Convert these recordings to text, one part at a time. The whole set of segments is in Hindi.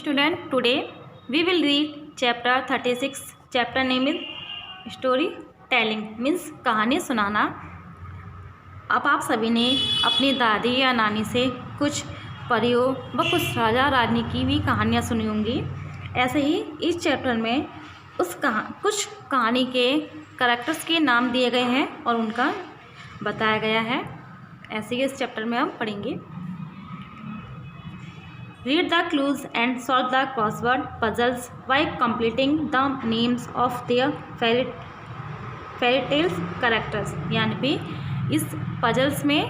student, today we will read chapter 36. Chapter name is story telling, means कहानी सुनाना. अब आप सभी ने अपनी दादी या नानी से कुछ परियों व कुछ राजा रानी की भी कहानियाँ सुनी होंगी. ऐसे ही इस चैप्टर में कुछ कहानी के कैरेक्टर्स के नाम दिए गए हैं और उनका बताया गया है. ऐसे ही इस चैप्टर में हम पढ़ेंगे. Read the clues and solve the crossword puzzles by completing the names of their fairy tales characters. यानी भी इस पजल्स में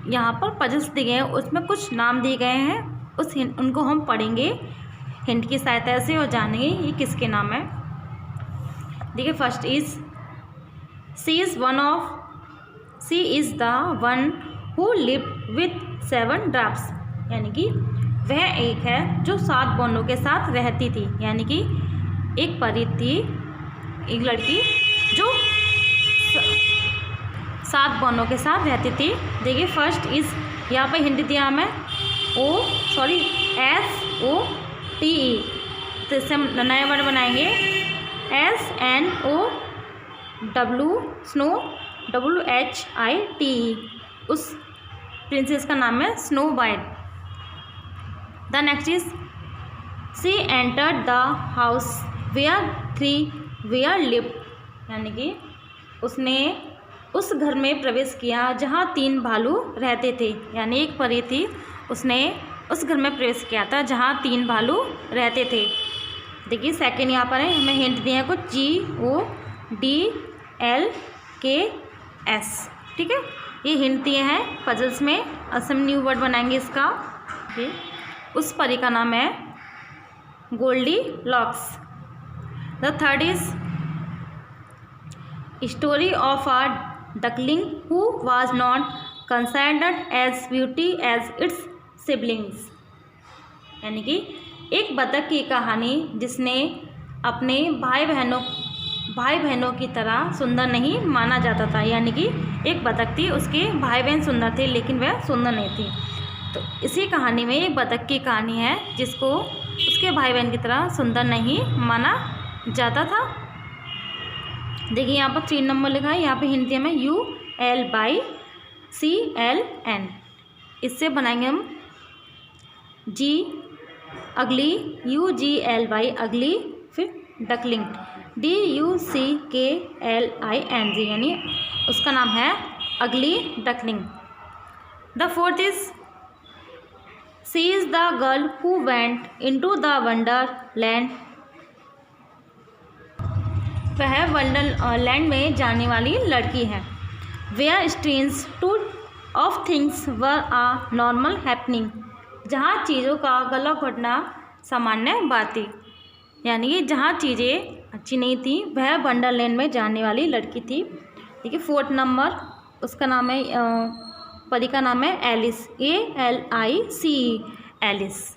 यहाँ पर पजल्स दिए गए हैं, उसमें कुछ नाम दिए गए हैं, उनको हम पढ़ेंगे हिंट की सहायता से और जानेंगे ये किसके नाम है. देखिए, first is she is the one who lived with 7 drafts. यानी कि वह एक है जो 7 बॉन्डों के साथ रहती थी. यानी कि एक परी थी, एक लड़की जो 7 बॉन्डों के साथ रहती थी. देखिए, फर्स्ट इज यहाँ पे हिंट दिया हमें SOTE. तो इससे हम नया वर्ड बनाएंगे SNOW स्नो WHITE. उस प्रिंसेस का नाम है snow white. The next is she entered the house where 3 were lived. यानी कि उसने उस घर में प्रवेश किया जहाँ 3 भालू रहते थे. यानी एक परी थी, उसने उस घर में प्रवेश किया था जहाँ 3 भालू रहते थे. देखिए, सेकंड यहाँ पर है, हमें हिंट दिए हैं कुछ GODLKS. ठीक है, ये हिंट दिए हैं पजल्स में. असम न्यू वर्ड बनाएंगे इसका. उस परी का नाम है Goldilocks. The third is story of a duckling who was not considered as beauty as its siblings. यानी कि एक बतख की कहानी जिसने अपने भाई बहनों की तरह सुंदर नहीं माना जाता था. यानी कि एक बतख थी, उसके भाई बहन सुंदर थे लेकिन वह सुंदर नहीं थी. तो इसी कहानी में एक बतख की कहानी है जिसको उसके भाई बहन की तरह सुंदर नहीं माना जाता था. देखिए, यहाँ पर 3 नंबर लिखा है, यहाँ पे हिंदी में ULCLN. इससे बनाएंगे हम जी अगली UGLY अगली, फिर डकलिंग DUCKLING. यानी उसका नाम है अगली duckling. The fourth is She is the girl who went into the wonderland. वह वंडरलैंड में जाने वाली लड़की है. Where strange truth of things were a normal happening. जहाँ चीज़ों का गलत घटना सामान्य बात थी. यानी कि जहाँ चीज़ें अच्छी नहीं थी वह वंडरलैंड में जाने वाली लड़की थी. ठीक है, 4th नंबर उसका नाम है परी का नाम है Alice. ALICE Alice.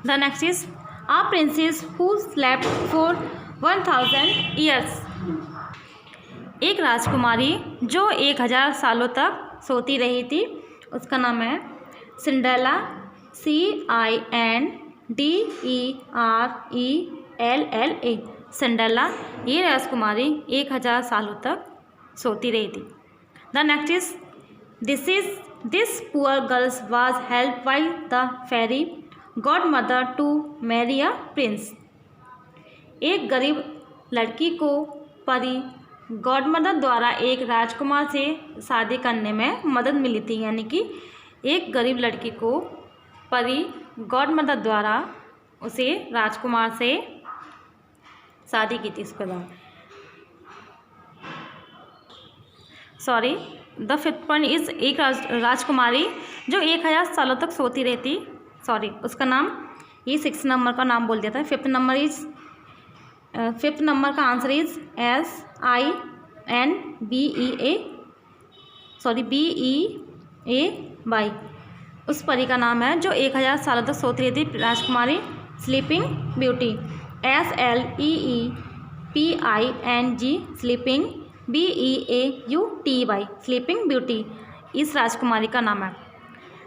The next is a princess who slept for 1000 years. एक राजकुमारी जो 1000 सालों तक सोती रही थी. उसका नाम है सिंड्रेला. CINDERELLA. सिंड्रेला. ये राजकुमारी 1000 सालों तक सोती रही थी. The next is this poor girl was helped by the fairy godmother to marry a prince. एक गरीब लड़की को परी गॉडमदर द्वारा एक राजकुमार से शादी करने में मदद मिली थी. यानी कि एक गरीब लड़की को परी गॉडमदर द्वारा उसे राजकुमार से शादी की थी. उसके बाद द 5th पॉइंट इज एक राजकुमारी जो 1000 सालों तक सोती रहती. उसका नाम, ये 6 नंबर का नाम बोल दिया था. 5th नंबर का आंसर इज BEAY. उस परी का नाम है जो 1000 सालों तक सोती रहती, राजकुमारी sleeping beauty. SLEEPING sleeping BEAUTY sleeping beauty इस राजकुमारी का नाम है.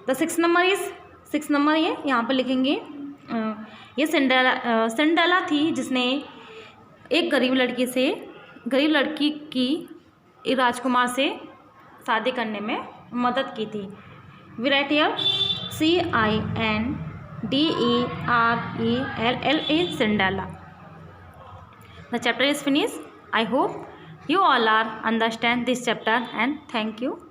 The 6th number is 6 number ये यहाँ पर लिखेंगे। ये सिंड्रेला थी जिसने एक गरीब लड़की की राजकुमार से शादी करने में मदद की थी। We write here CINDERELLA, Cinderella. The chapter is finished. I hope you all are understand this chapter and thank you.